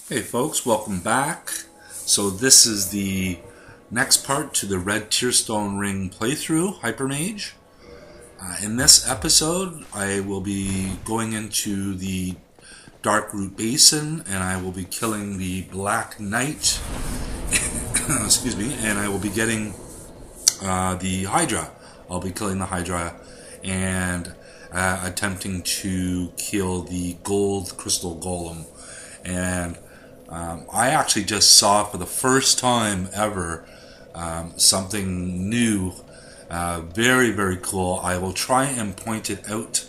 Hey folks, welcome back. So this is the next part to the red TearStone ring playthrough, Hypermage. In this episode, I will be going into the Drakroot Basin and I will be killing the Black Knight. Excuse me, and I will be getting the Hydra. I'll be killing the Hydra and attempting to kill the gold crystal golem. And I actually just saw for the first time ever something new, very, very cool. I will try and point it out.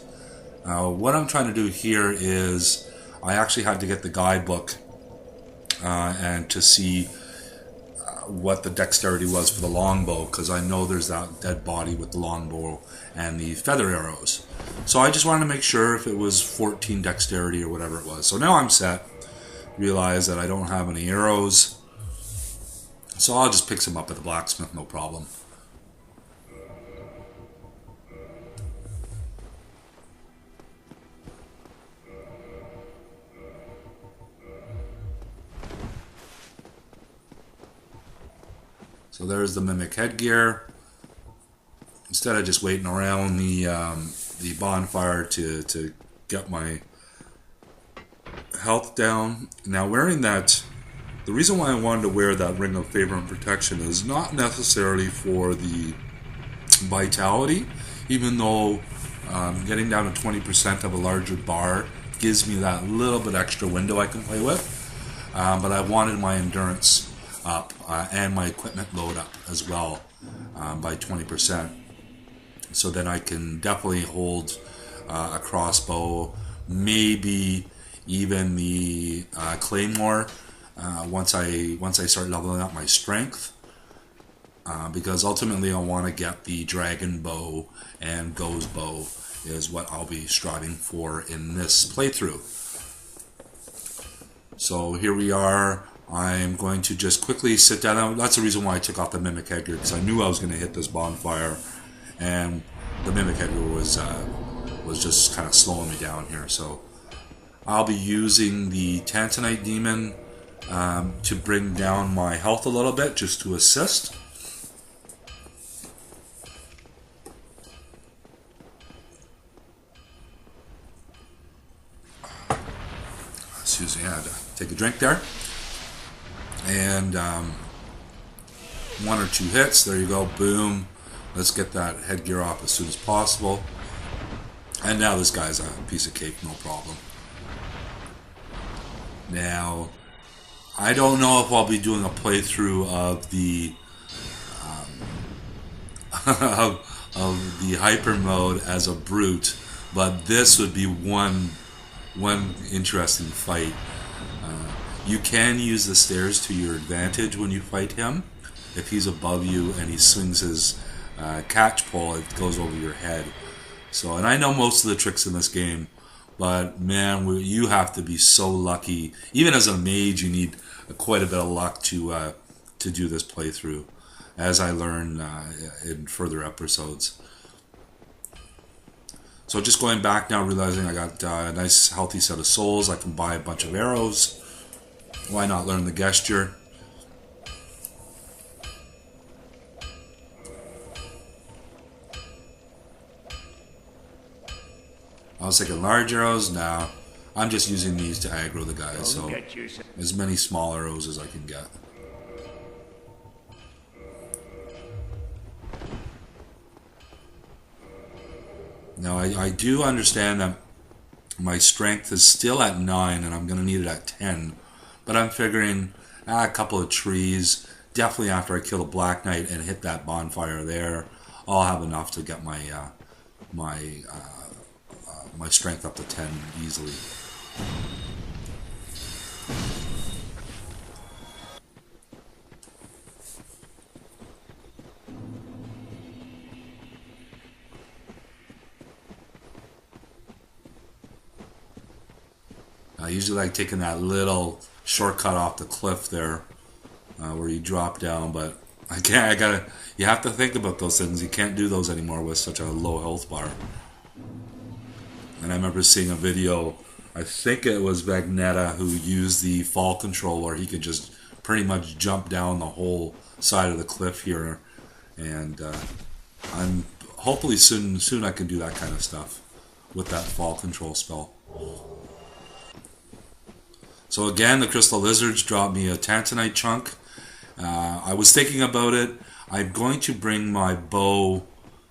What I'm trying to do here is I actually had to get the guidebook and to see what the dexterity was for the longbow, because I know there's that dead body with the longbow and the feather arrows. So I just wanted to make sure if it was 14 dexterity or whatever it was. So now I'm set. Realize that I don't have any arrows, so I'll just pick some up at the blacksmith, no problem. So there's the mimic headgear. Instead of just waiting around the bonfire to get my health down. Now wearing that, the reason why I wanted to wear that ring of favor and protection is not necessarily for the vitality, even though getting down to 20% of a larger bar gives me that little bit extra window I can play with, but I wanted my endurance up and my equipment load up as well by 20%, so then I can definitely hold a crossbow, maybe even the claymore once I start leveling up my strength, because ultimately I want to get the dragon bow and ghost bow is what I'll be striving for in this playthrough. So here we are. I'm going to just quickly sit down. That's the reason why I took off the mimic headgear, because I knew I was going to hit this bonfire, and the mimic headgear was just kind of slowing me down here. So I'll be using the Tantanite Demon to bring down my health a little bit, just to assist. Excuse me, I had to take a drink there. And one or two hits, there you go, boom. Let's get that headgear off as soon as possible. And now this guy's a piece of cake, no problem. Now, I don't know if I'll be doing a playthrough of the of the hyper mode as a brute, but this would be one interesting fight. You can use the stairs to your advantage when you fight him. If he's above you and he swings his catch pole, it goes over your head. So, and I know most of the tricks in this game, but man, you have to be so lucky. Even as a mage, you need quite a bit of luck to do this playthrough, as I learn in further episodes. So just going back now, realizing I got a nice healthy set of souls, I can buy a bunch of arrows. Why not learn the gesture? I was thinking large arrows. Now I'm just using these to aggro the guys, so as many small arrows as I can get. Now I do understand that my strength is still at 9 and I'm going to need it at 10. But I'm figuring a couple of trees, definitely after I kill the Black Knight and hit that bonfire there, I'll have enough to get my my strength up to 10 easily. I usually like taking that little shortcut off the cliff there, where you drop down, but you have to think about those things. You can't do those anymore with such a low health bar. And I remember seeing a video I think it was Magneta who used the fall control where he could just pretty much jump down the whole side of the cliff here, and I'm hopefully soon I can do that kind of stuff with that fall control spell. So again, the Crystal Lizards dropped me a Tantanite chunk. I was thinking about it. I'm going to bring my bow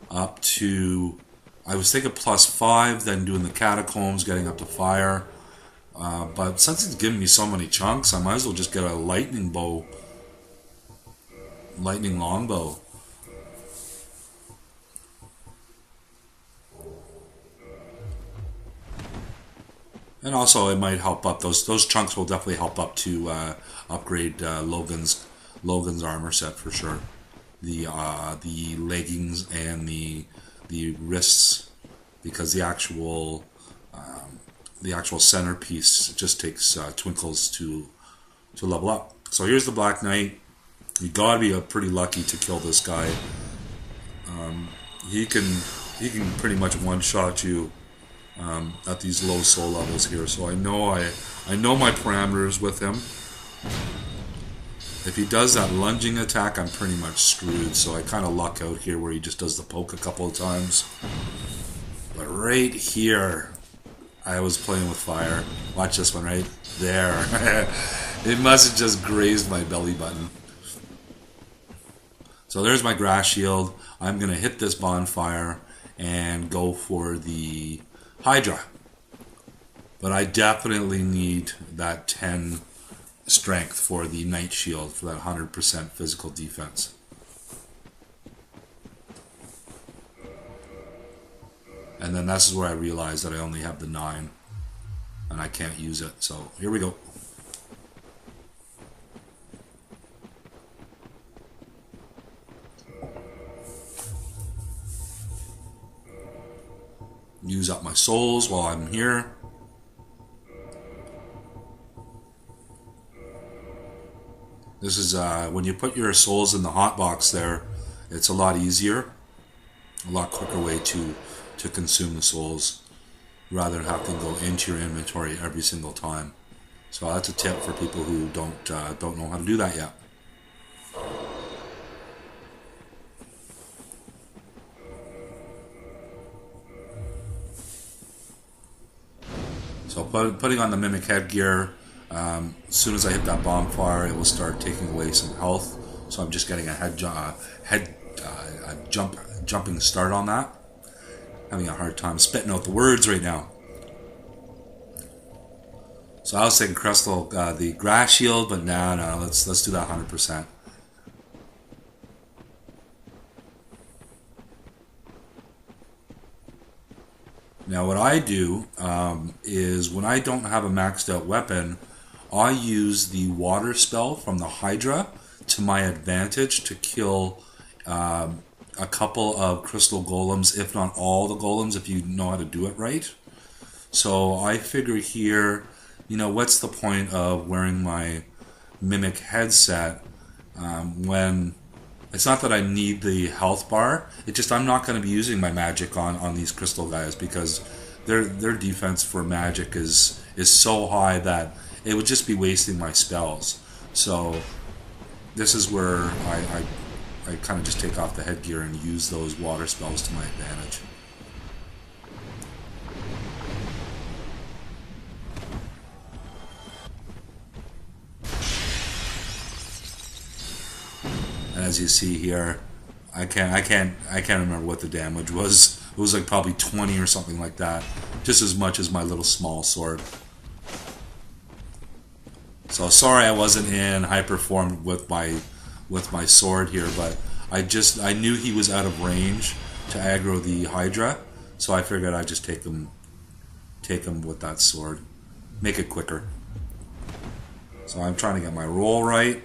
up to, I was thinking +5, then doing the catacombs, getting up to fire. But since it's giving me so many chunks, I might as well just get a lightning longbow. And also, it might help up those chunks will definitely help up to upgrade Logan's armor set for sure. The leggings and the wrists, because the actual centerpiece just takes twinkles to level up. So here's the Black Knight. You gotta be pretty lucky to kill this guy. He can pretty much one-shot you at these low soul levels here. So I know my parameters with him. If he does that lunging attack, I'm pretty much screwed. So I kind of luck out here where he just does the poke a couple of times. But right here, I was playing with fire. Watch this one right there. It must have just grazed my belly button. So there's my grass shield. I'm going to hit this bonfire and go for the Hydra. But I definitely need that 10 strength for the Night Shield for that 100% physical defense. And then this is where I realized that I only have the 9 and I can't use it. So here we go. Use up my souls while I'm here. This is when you put your souls in the hot box there, it's a lot easier, a lot quicker way to consume the souls rather than have to go into your inventory every single time. So that's a tip for people who don't know how to do that yet. So putting on the Mimic headgear, as soon as I hit that bonfire, it will start taking away some health. So I'm just getting a jumping start on that. Having a hard time spitting out the words right now. So I was thinking Crystal, the grass shield, but no, let's do that 100%. Now what I do is when I don't have a maxed out weapon, I use the water spell from the Hydra to my advantage to kill a couple of crystal golems, if not all the golems, if you know how to do it right. So I figure here, what's the point of wearing my Mimic headset when it's not that I need the health bar, it's just I'm not going to be using my magic on these crystal guys because their defense for magic is so high that it would just be wasting my spells. So this is where I kind of just take off the headgear and use those water spells to my advantage. And as you see here, I can't remember what the damage was. It was like probably 20 or something like that, just as much as my little small sword. So sorry I wasn't in hyper form with my sword here, but I knew he was out of range to aggro the Hydra, so I figured I'd just take him with that sword, make it quicker. So I'm trying to get my roll right.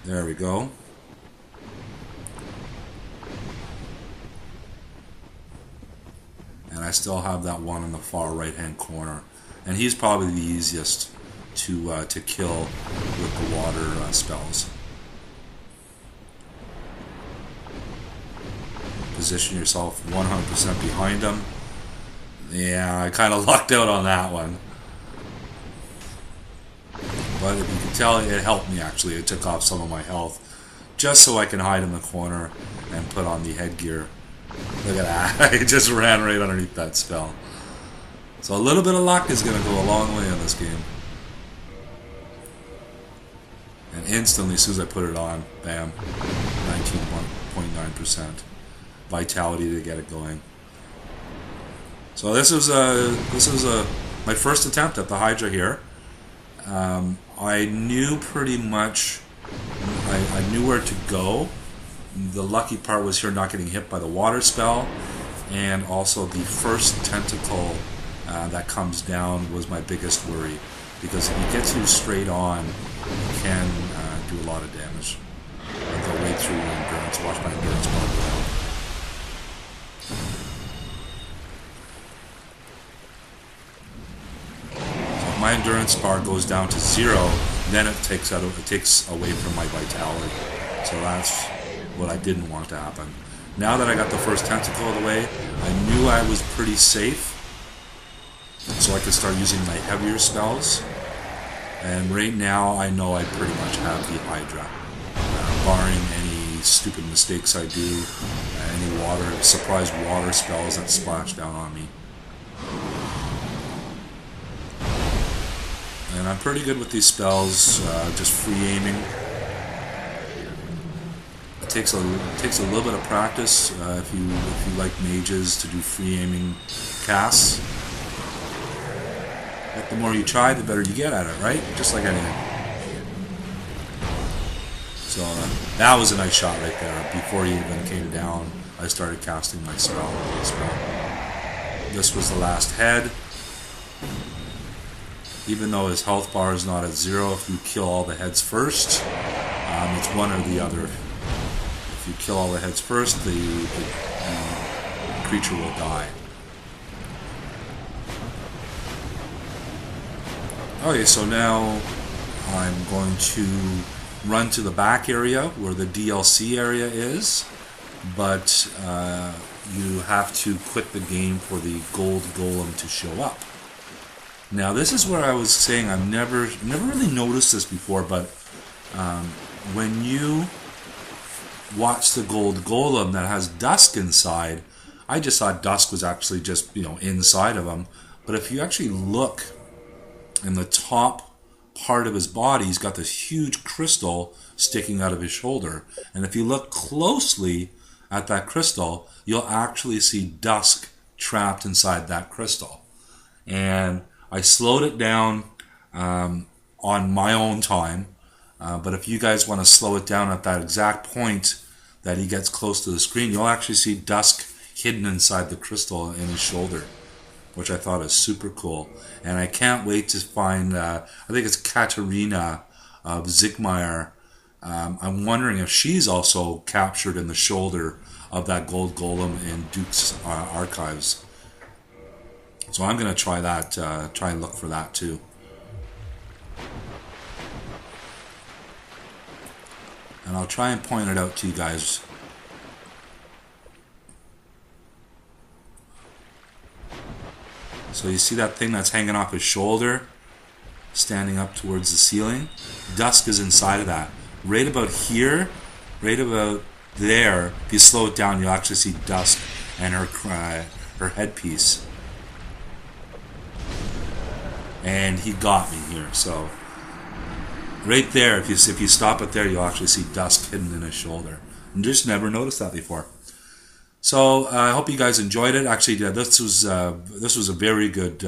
There we go. And I still have that one in the far right hand corner, and he's probably the easiest to kill with the water spells. Position yourself 100% behind him. Yeah, I kind of lucked out on that one. But if you can tell, it helped me actually. It took off some of my health. Just so I can hide in the corner and put on the headgear. Look at that. I just ran right underneath that spell. So a little bit of luck is going to go a long way in this game. And instantly, as soon as I put it on, bam, 19.9% vitality to get it going. So this was my first attempt at the Hydra here. I knew pretty much, I knew where to go. The lucky part was here not getting hit by the water spell, and also the first tentacle that comes down was my biggest worry, because if it gets you straight on, it can do a lot of damage. I'll go right through your endurance, watch my endurance bar go down. So if my endurance bar goes down to 0, then it takes away from my vitality. So that's what I didn't want to happen. Now that I got the first tentacle out of the way, I knew I was pretty safe, so I could start using my heavier spells. And right now, I know I pretty much have the Hydra, barring any stupid mistakes I do, any surprise water spells that splash down on me. And I'm pretty good with these spells, just free aiming. It takes a little bit of practice if you like mages to do free aiming casts. But the more you try, the better you get at it, right? Just like anything. So that was a nice shot right there. Before he even came down, I started casting my spell. This was the last head. Even though his health bar is not at 0, if you kill all the heads first, it's one or the other. If you kill all the heads first, the creature will die. Okay, so now I'm going to run to the back area where the DLC area is, but you have to quit the game for the gold golem to show up. Now this is where I was saying I've never really noticed this before, but when you watch the gold golem that has dusk inside, I just thought dusk was actually just inside of him, but if you actually look in the top part of his body, he's got this huge crystal sticking out of his shoulder. And if you look closely at that crystal, you'll actually see dusk trapped inside that crystal. And I slowed it down on my own time. But if you guys want to slow it down at that exact point that he gets close to the screen, you'll actually see dusk hidden inside the crystal in his shoulder, which I thought is super cool. And I can't wait to find, I think it's Katarina of Zigmire. I'm wondering if she's also captured in the shoulder of that gold golem in Duke's archives. So I'm going to try that, try and look for that too. And I'll try and point it out to you guys. So you see that thing that's hanging off his shoulder, standing up towards the ceiling? Dusk is inside of that. Right about here, right about there, if you slow it down, you'll actually see Dusk and her headpiece. And he got me here, so right there, if you stop it there, you'll actually see Dusk hidden in his shoulder. And just never noticed that before. So I hope you guys enjoyed it. Actually, this was a very good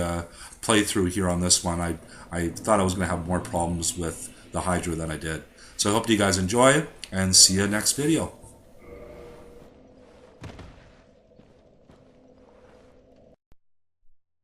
playthrough here on this one. I thought I was going to have more problems with the Hydra than I did. So I hope you guys enjoy it, and see you next video.